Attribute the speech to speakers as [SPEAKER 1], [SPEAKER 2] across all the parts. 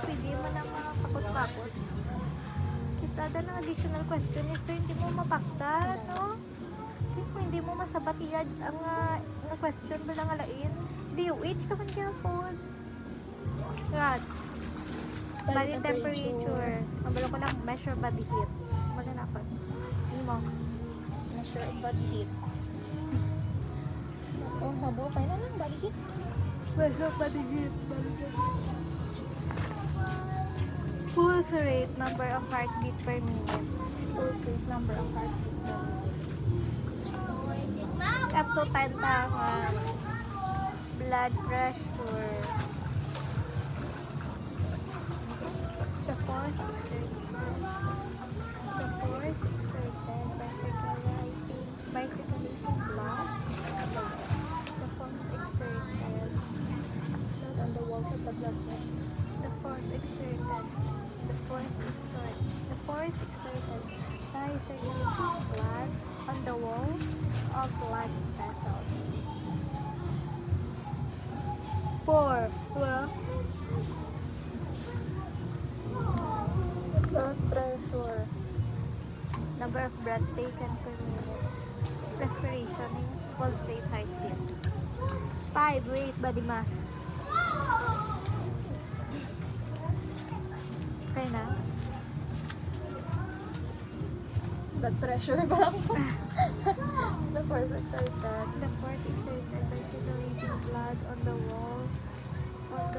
[SPEAKER 1] pwede mo na makakapot-kapot. Kasi ada ng additional question is, sir, hindi mo mapakta, no? Hindi mo masabat iyad ang nga question ba lang alain. DOH ka man gyapon. Right. Body temperature. Mabalo ko lang measure body heat. Maganapan. Ano mo?
[SPEAKER 2] Measure body heat. Oh, habo pa na lang body heat.
[SPEAKER 1] Measure body heat. Pulse rate, number of heartbeat per minute.
[SPEAKER 2] Pulse rate, number of heartbeat per minute.
[SPEAKER 1] Up to 10 tangan. Blood pressure. The force exerted by circulating blood. The force exerted
[SPEAKER 2] Not on the walls of the blood vessels.
[SPEAKER 1] the force exerted by circulating blood on the walls of blood vessels. 4. Well,
[SPEAKER 2] Blood pressure.
[SPEAKER 1] number of breath taken per minute. Respiration equals rate heartbeat. 5. Weight, body mass. Okay na?
[SPEAKER 2] Blood pressure ba lang? The force exerted.
[SPEAKER 1] The force exerted by circulating blood on the walls of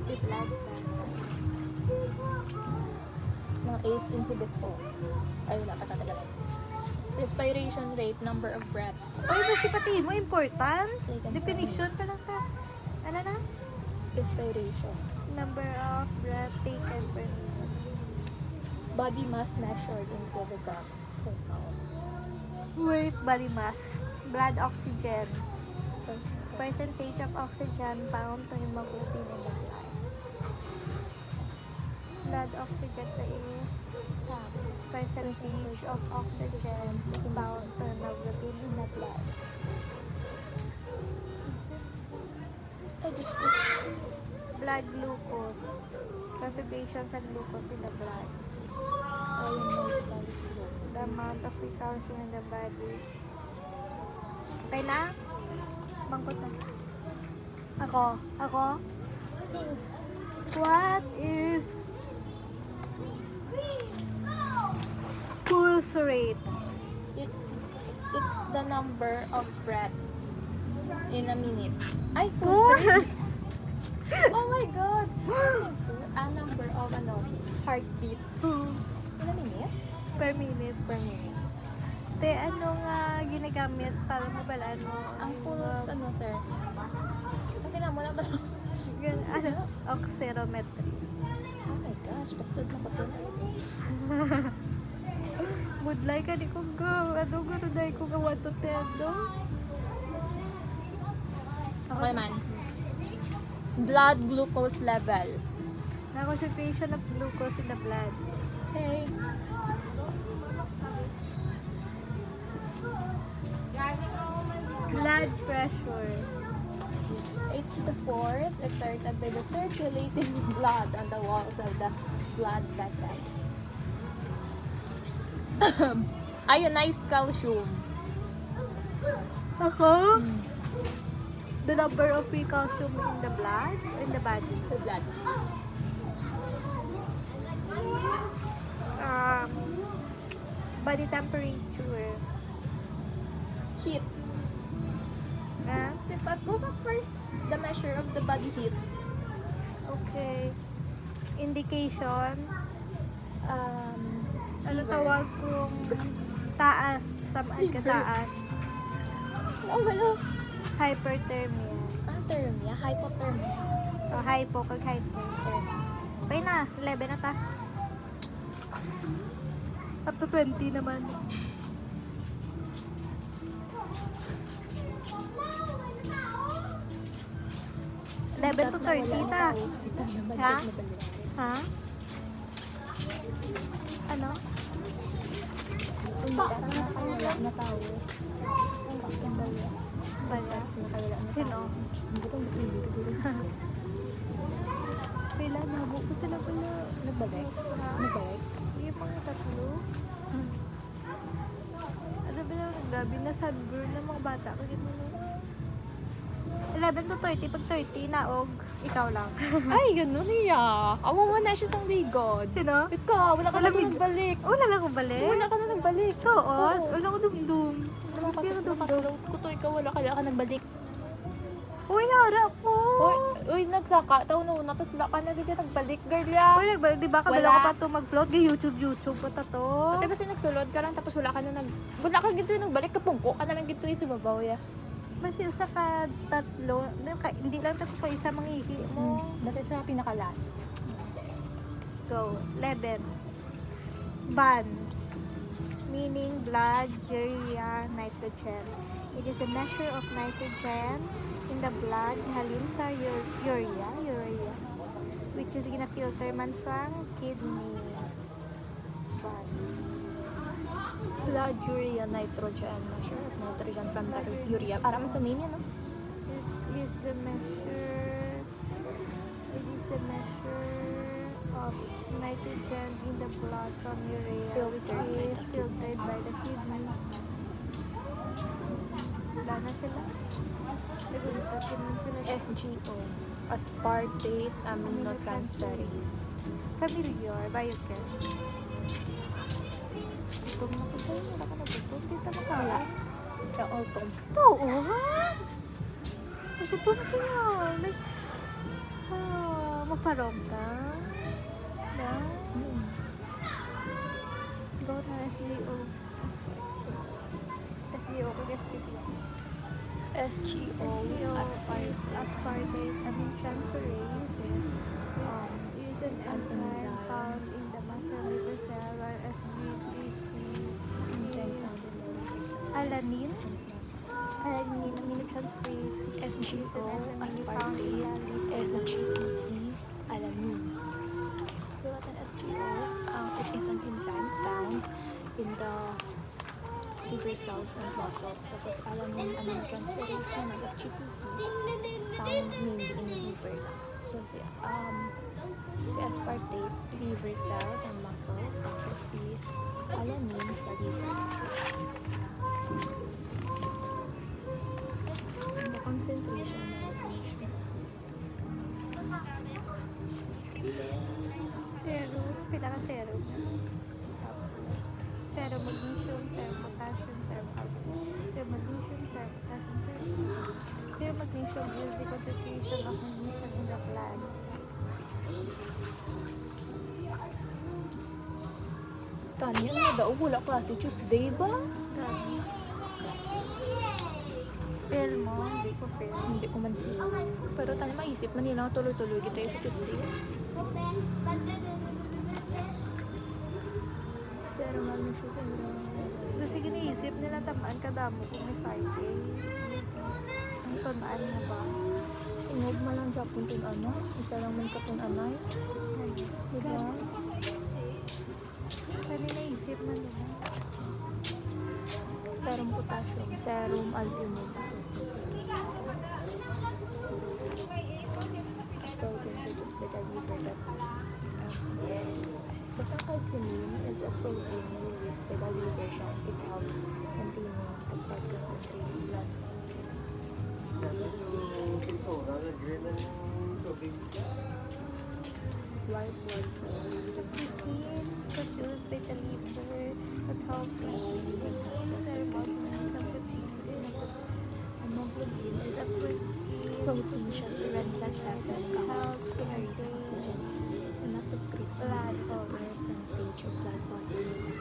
[SPEAKER 1] the blood vessel.
[SPEAKER 2] Mga ACE inhibit ko. Ay, wala ka talaga. Respiration rate, number of breath.
[SPEAKER 1] Ay, kasi pati mo importance.
[SPEAKER 2] Second
[SPEAKER 1] Definition pa lang ka. Ano na?
[SPEAKER 2] Respiration.
[SPEAKER 1] Number of breath taken per minute.
[SPEAKER 2] Body mass measured in kilogram per pound.
[SPEAKER 1] Weight, body mass. Blood oxygen. Percentage of oxygen bound to hemoglobin in the blood. Blood oxygen is percentage of oxygen bound to hemoglobin in the blood.
[SPEAKER 2] Ay, Diyos ko.
[SPEAKER 1] Blood glucose. Concentration sa glucose in the blood.
[SPEAKER 2] Ayun na yung body flow.
[SPEAKER 1] The amount of free calcium in the body. Okay na? Bangkot na. Ako? What is pulse rate?
[SPEAKER 2] It's the number of breath in a minute. Ay, pulse rate.
[SPEAKER 1] Pulse!
[SPEAKER 2] Oh my God! A number of heartbeat in a minute?
[SPEAKER 1] Per minute.
[SPEAKER 2] Per minute.
[SPEAKER 1] Te, ano nga ginagamit para mabalaan mo?
[SPEAKER 2] Ang pulse, sir? Tingnan mo na ba?
[SPEAKER 1] Oximetry.
[SPEAKER 2] Oh my gosh, bastod na ko to.
[SPEAKER 1] Budlay ka di ko go. Ano guro dahil ko ga 1 to 10 do?
[SPEAKER 2] Okay man. Blood glucose level.
[SPEAKER 1] Na concentration of glucose in the blood.
[SPEAKER 2] Okay.
[SPEAKER 1] Blood pressure.
[SPEAKER 2] It's the force exerted by the circulating blood on the walls of the blood vessel. Ionized calcium.
[SPEAKER 1] Ako? The number of free calcium in the blood, in the body.
[SPEAKER 2] The blood.
[SPEAKER 1] Body temperature.
[SPEAKER 2] Heat. But goes up first. The measure of the body heat.
[SPEAKER 1] Okay. Indication. Ano
[SPEAKER 2] Fever.
[SPEAKER 1] tawag kung taas, tamaan ka
[SPEAKER 2] Fever.
[SPEAKER 1] taas.
[SPEAKER 2] Oh, wala.
[SPEAKER 1] Hyperthermia.
[SPEAKER 2] Thermia. Hypothermia.
[SPEAKER 1] O hypo, kag hyperthermia. Okay na, 11 na ta. Up to 20 naman. 11 to 30 ta. Ha? Ha? Ano?
[SPEAKER 2] Kung wala na tao.
[SPEAKER 1] Bala? Sino?
[SPEAKER 2] Hindi ko gusto.
[SPEAKER 1] Pwede
[SPEAKER 2] sila, nabo ko sila pala. Nagbalik?
[SPEAKER 1] Ha?
[SPEAKER 2] Nagbalik?
[SPEAKER 1] Yung mga tatlo. Ano ba lang, grabe na sad girl ng mga bata. Kagit mo no? 11 to 30. Pag 30, naog, ikaw lang.
[SPEAKER 2] Ay, ganun niya. Amo mo na siya sang ligod.
[SPEAKER 1] Sino?
[SPEAKER 2] Ikaw, wala ka na
[SPEAKER 1] Malamig.
[SPEAKER 2] nagbalik.
[SPEAKER 1] Wala lang kong balik.
[SPEAKER 2] Wala ka na nagbalik.
[SPEAKER 1] Oo,
[SPEAKER 2] Oo.
[SPEAKER 1] wala ko dumdum.
[SPEAKER 2] Nakatulog ko to, ikaw wala ka nagbalik.
[SPEAKER 1] Uy, nara ko.
[SPEAKER 2] Uy, nagsaka, taon na una, tapos wala ka na dito nagbalik, girl ya.
[SPEAKER 1] Uy, nagbalik, di ba? Kabala
[SPEAKER 2] Wala.
[SPEAKER 1] ko pa ito mag-vlog. YouTube pa ta to.
[SPEAKER 2] Pati ba nagsulod ka lang, tapos wala ka na wala ka gito yung nagbalik, kapungko ka na lang gito yung sumabaw ya.
[SPEAKER 1] Basta sa tatlo, hindi lang tapos pa isa mangihi mo.
[SPEAKER 2] Basta siya pinaka-last.
[SPEAKER 1] Go. 11. Ban. Meaning blood, urea, nitrogen. It is a measure of nitrogen in the blood halin sa urea, which is gina-filter man sang kidney. Ban.
[SPEAKER 2] Blood, urea, nitrogen, measure of nitrogen from the urea. Para man sa name yan, no?
[SPEAKER 1] It is the measure of nitrogen in the blood from urea, which is filtered by the kidney. Wala na sila. Nagulitasin man sila.
[SPEAKER 2] SGO, aspartate aminotransferase.
[SPEAKER 1] Familiar, biochem. Gutom na ko sa'yo. Wala ka na gutom. Di ta makala.
[SPEAKER 2] Siya autumn.
[SPEAKER 1] Ito, ha? Gutom ko yan. Like, magparong ka. Na? Go na SGO. SGO ko SGO.
[SPEAKER 2] SGO,
[SPEAKER 1] Aspartate aminotransferase is an enzyme found in the muscle liver cell or alanine aminotransferase.
[SPEAKER 2] SGO, aspartate, SGET, alanine. So what an SGO? It is an enzyme found in the liver cells and muscles. Tapos alanine aminotransferase naman, SGET, found mainly in the liver. So si aspartate, liver cells and muscles. Tapos si alanine sa liver. The concentration is
[SPEAKER 1] Serum, pinaka-serum. Tapos, serum magnesium, serum potassium, serum calcium. Serum magnesium, serum potassium, serum magnesium is the concentration of magnesium in the blood.
[SPEAKER 2] Tanya na daw, wala klase Tuesday ba?
[SPEAKER 1] Feel mo, hindi ko feel.
[SPEAKER 2] Hindi ko man feel. Pero tanya maisip man nila tuloy-tuloy kita sa Tuesday. Zero magnesium.
[SPEAKER 1] Kasi giniisip nila tamaan kadamo kung may Friday. Ang tunaan mo ba?
[SPEAKER 2] Tingog man lang Japon kung ano. Isa lang man kapon anay. Diba?
[SPEAKER 1] Kani naisip na nila.
[SPEAKER 2] Serum potassium. Serum albumin. Protein produced by the liver that beta-albumin is a protein released by the liver that it helps maintaining the blood concentration blood. White blood cells.
[SPEAKER 1] Proteins produced by the liver that helps maintaining ceremonies of protein.
[SPEAKER 2] Hemoglobin is a
[SPEAKER 1] Protein
[SPEAKER 2] protein siya sa red blood cells and
[SPEAKER 1] helps
[SPEAKER 2] carries
[SPEAKER 1] maintain
[SPEAKER 2] oxygen. Hematocrit
[SPEAKER 1] blood
[SPEAKER 2] is a percentage of blood volume.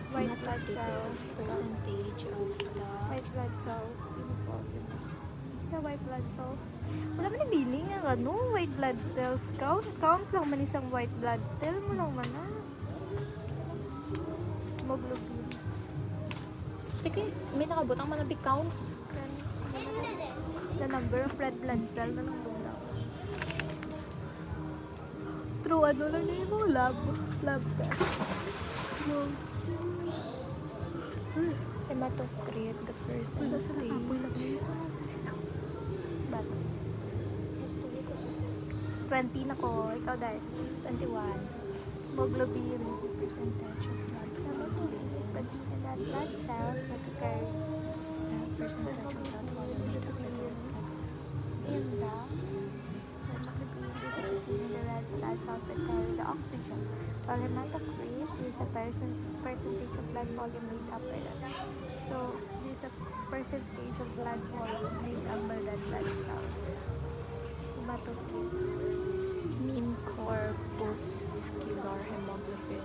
[SPEAKER 1] white blood
[SPEAKER 2] Hematocrit is
[SPEAKER 1] cells.
[SPEAKER 2] a percentage of the
[SPEAKER 1] White blood cells. Important. Sa white blood cells. Wala man yung meaning ang ano, white blood cells. Count lang man isang white blood cell mo lang man na. Hemoglobin.
[SPEAKER 2] Sige, may nakabutang manabig count.
[SPEAKER 1] The number of red blood cell na lang doon lang. True, ano lang yun yung lab test. Yung,
[SPEAKER 2] Hematocrit, the percentage.
[SPEAKER 1] Ba't? 20 na ko. Ikaw dahil.
[SPEAKER 2] 21.
[SPEAKER 1] Hemoglobin.
[SPEAKER 2] Percentage of blood
[SPEAKER 1] Hemoglobin is contained in red blood cells that carry
[SPEAKER 2] percentage of blood volume made up by the red blood cells.
[SPEAKER 1] in the hemoglobin is contained in the red blood cells that carry the oxygen. While hematocrit is the percentage of blood volume made up by that. So, this is a percentage of blood volume made up by red blood cells. Hematocrit.
[SPEAKER 2] Mean corpuscular hemoglobin.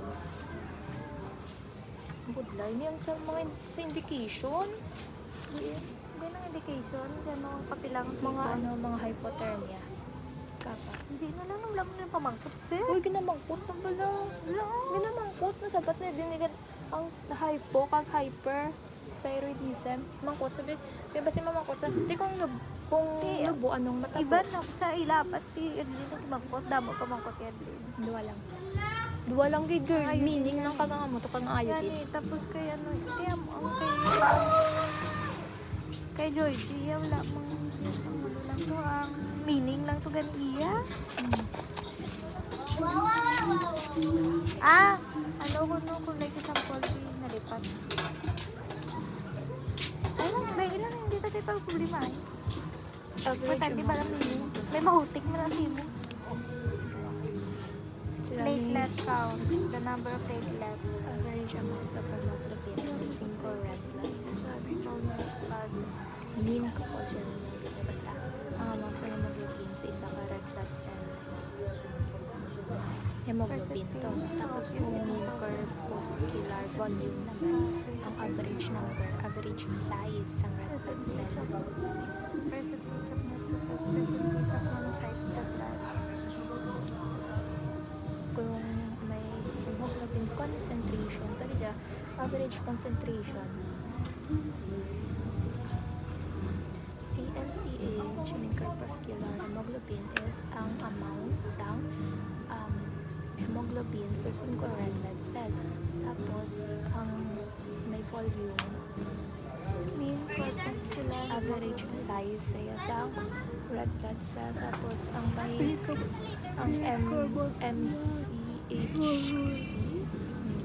[SPEAKER 2] Budlay niyan sa mga sa indications.
[SPEAKER 1] Hindi ng indication, gano'ng kapilang
[SPEAKER 2] Mga ano, mga hypothermia. Kapa.
[SPEAKER 1] Hindi na lang nung laman ng pamangkot, sir.
[SPEAKER 2] Uy, ginamangkot na pala. Ginamangkot na sabat na dinigan ang hypo, kag hyper, thyroidism. Mangkot sabi, di ba si mamangkot sa, di kung
[SPEAKER 1] Di,
[SPEAKER 2] lubo, anong matabo.
[SPEAKER 1] Iba na sa ilapat si Edlin ang kumangkot, damo pamangkot kay Edlin.
[SPEAKER 2] Dua lang. Dua lang gid girl,
[SPEAKER 1] Ayun,
[SPEAKER 2] meaning
[SPEAKER 1] yan.
[SPEAKER 2] ng kaganga mo to kang ayaw
[SPEAKER 1] Yan
[SPEAKER 2] gid.
[SPEAKER 1] eh, tapos kay ano, kaya ang kay Joy, diya wala mong ang ano lang to, ang meaning lang to gan iya. Ano ko no, kung like example, nalipat. Ayun, ba ilan hindi tayo pa problema eh.
[SPEAKER 2] Average
[SPEAKER 1] Matandi ba
[SPEAKER 2] amount.
[SPEAKER 1] lang meaning? May mahutik mo lang sino.
[SPEAKER 2] Sila ni
[SPEAKER 1] Platelet count, the number of platelets.
[SPEAKER 2] average amount of hemoglobin in a single red blood cell.
[SPEAKER 1] Sabi ko na blood.
[SPEAKER 2] Mean composition ng hemoglobin. Basta, ang amount sa hemoglobin sa isang red blood cell. Hemoglobin to. Tapos kung mean corpuscular volume naman, ang average number, average size ng red blood cell.
[SPEAKER 1] Percentage of monocytes the blood.
[SPEAKER 2] Kung may hemoglobin concentration, pwede dyan, average concentration. CMCH, mean corpuscular hemoglobin, is ang amount sa hemoglobin sa single red blood cell. Tapos, ang may volume,
[SPEAKER 1] Mean corpuscular
[SPEAKER 2] average size sa isang red blood cell. Tapos, ang may MCHC,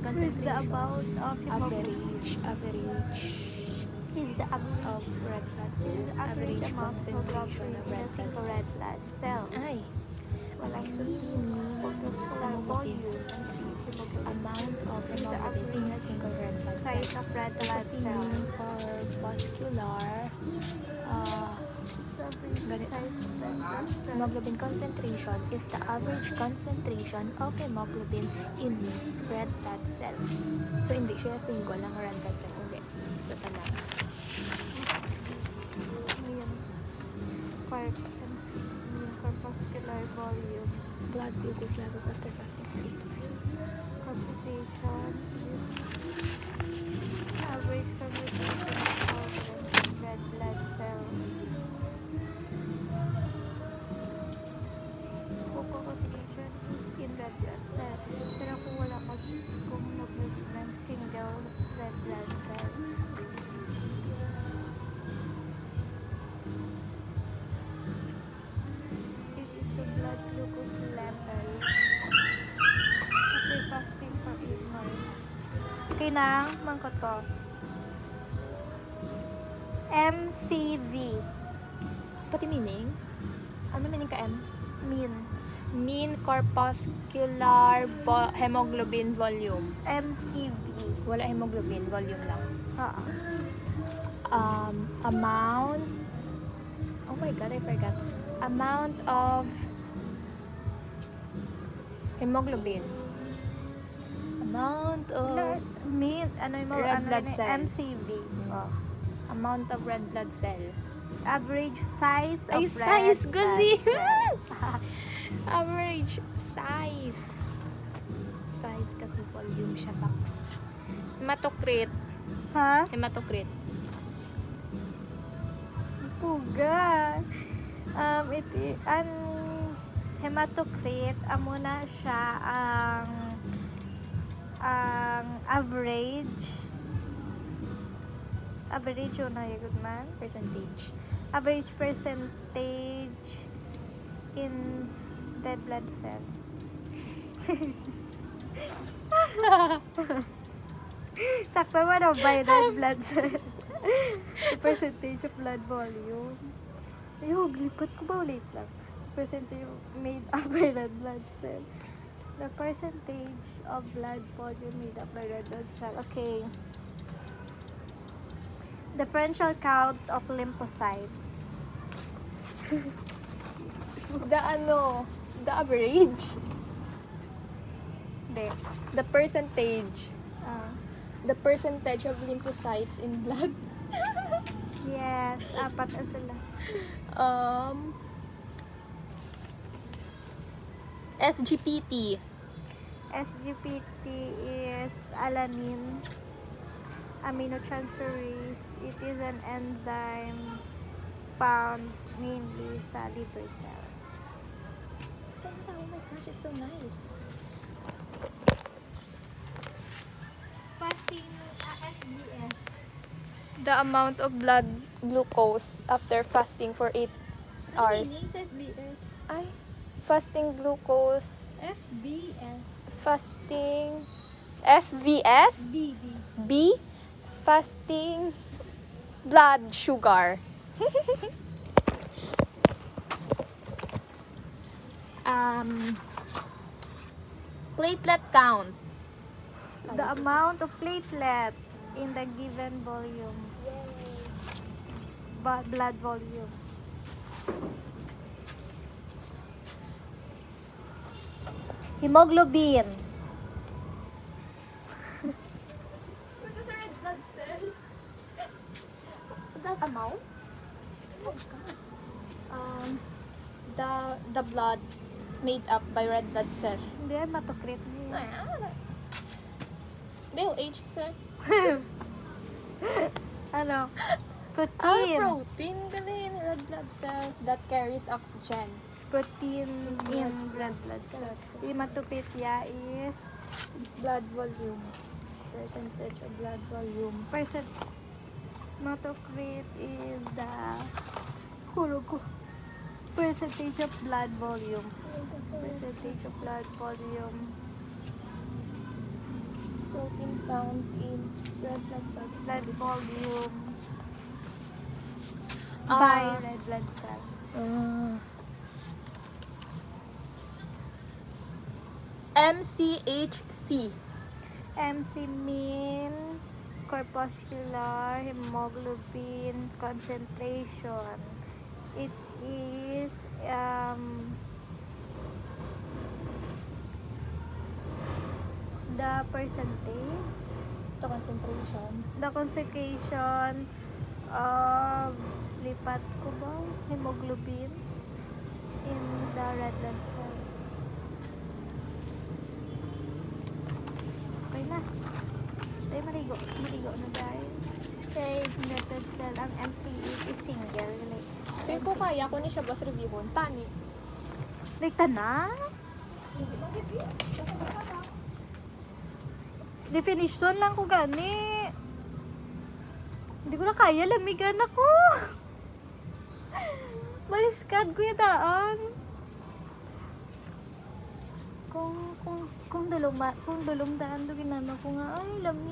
[SPEAKER 1] is the
[SPEAKER 2] concentration,
[SPEAKER 1] amount of hemoglobin.
[SPEAKER 2] average
[SPEAKER 1] Is the average
[SPEAKER 2] of red blood
[SPEAKER 1] is
[SPEAKER 2] cell,
[SPEAKER 1] the average amount of
[SPEAKER 2] concentration
[SPEAKER 1] hemoglobin
[SPEAKER 2] of
[SPEAKER 1] in a
[SPEAKER 2] red blood
[SPEAKER 1] single
[SPEAKER 2] cell.
[SPEAKER 1] red blood cell.
[SPEAKER 2] Ay,
[SPEAKER 1] Walang mean corpuscular volume and hemoglobin.
[SPEAKER 2] amount of hemoglobin in a single red blood cell.
[SPEAKER 1] Size of red blood
[SPEAKER 2] Kasi
[SPEAKER 1] cell.
[SPEAKER 2] mean corpuscular
[SPEAKER 1] Average size of red blood cell.
[SPEAKER 2] hemoglobin concentration is the average concentration of hemoglobin in red blood cells. So, hindi siya single ng red blood cell. Hindi. So, talaga.
[SPEAKER 1] Mean corpuscular volume.
[SPEAKER 2] Blood glucose levels after fasting for 8 hours.
[SPEAKER 1] Concentration is average concentration of red blood cell. Kung concentration in red blood cell. Pero kung wala kung mag-use ng single red blood cell. This is the blood glucose level. After fasting for 8 hours. Okay na, mangkot ko. MCV.
[SPEAKER 2] Pati meaning? Ano meaning ka M?
[SPEAKER 1] Mean.
[SPEAKER 2] Mean corpuscular hemoglobin volume.
[SPEAKER 1] MCV.
[SPEAKER 2] Wala hemoglobin, volume lang. Amount, oh my god, I forgot. Amount of hemoglobin. Amount of
[SPEAKER 1] Mean. Ano yung mga
[SPEAKER 2] Red
[SPEAKER 1] ano
[SPEAKER 2] blood
[SPEAKER 1] yun eh?
[SPEAKER 2] cell.
[SPEAKER 1] MCV. Oh.
[SPEAKER 2] amount of red blood cell.
[SPEAKER 1] Average size of
[SPEAKER 2] Ay,
[SPEAKER 1] red
[SPEAKER 2] size,
[SPEAKER 1] blood
[SPEAKER 2] gali.
[SPEAKER 1] cell.
[SPEAKER 2] Average size. Size kasi volume siya box. Hematocrit.
[SPEAKER 1] Ha?
[SPEAKER 2] Hematocrit.
[SPEAKER 1] Puga. Ang hematocrit, amo na siya ang average yun na yung good man.
[SPEAKER 2] Percentage.
[SPEAKER 1] Average percentage in red blood cell. Sakto mo daw by red blood cell. The percentage of blood volume. Ayun, lipat ko ba ulit lang? Percentage made up by red blood cell. The percentage of blood volume made up by red blood cell. Okay. Differential count of lymphocyte.
[SPEAKER 2] The average.
[SPEAKER 1] Hindi.
[SPEAKER 2] The percentage.
[SPEAKER 1] Ah.
[SPEAKER 2] The percentage of lymphocytes in blood.
[SPEAKER 1] Yes, apat na sila.
[SPEAKER 2] SGPT.
[SPEAKER 1] SGPT is alanine aminotransferase. It is an enzyme found mainly sa liver cell.
[SPEAKER 2] Oh my gosh, it's so nice.
[SPEAKER 1] Fasting FBS.
[SPEAKER 2] The amount of blood glucose after fasting for 8 hours.
[SPEAKER 1] FBS?
[SPEAKER 2] Ay, fasting glucose.
[SPEAKER 1] FBS.
[SPEAKER 2] Fasting FVS?
[SPEAKER 1] BB.
[SPEAKER 2] B. Fasting blood sugar. Platelet count.
[SPEAKER 1] The amount of platelet in the given volume. Blood volume. Hemoglobin.
[SPEAKER 2] What is a red blood cell? That amount? Oh God. The blood made up by red blood cell.
[SPEAKER 1] Hindi, matokrit niya.
[SPEAKER 2] BOH, sir.
[SPEAKER 1] Ano?
[SPEAKER 2] Protein.
[SPEAKER 1] Protein.
[SPEAKER 2] Protein. Galing. Red blood cell that carries oxygen.
[SPEAKER 1] Protein in red blood cell. Hematopithia is
[SPEAKER 2] Blood volume. Percentage of blood volume.
[SPEAKER 1] hematocrit is the percentage of blood volume. Percentage of blood volume.
[SPEAKER 2] Protein found in red blood cell.
[SPEAKER 1] Blood volume
[SPEAKER 2] Ah.
[SPEAKER 1] by red blood cell.
[SPEAKER 2] MCHC.
[SPEAKER 1] MC mean corpuscular hemoglobin concentration. It is the percentage,
[SPEAKER 2] The concentration.
[SPEAKER 1] of lipat ko ba hemoglobin in the red blood cell. Okay na. Tayo maligo na guys.
[SPEAKER 2] Okay.
[SPEAKER 1] Red blood cell, ang MCH is single.
[SPEAKER 2] Feel ko kaya ko ni siya boss reviewon. Tani.
[SPEAKER 1] Like na? Definition lang ko gani. Hindi ko na kaya, lamigan ako. Baliskad ko yung daan. Kung dulong daan, do ginano ko nga, ay, lamig.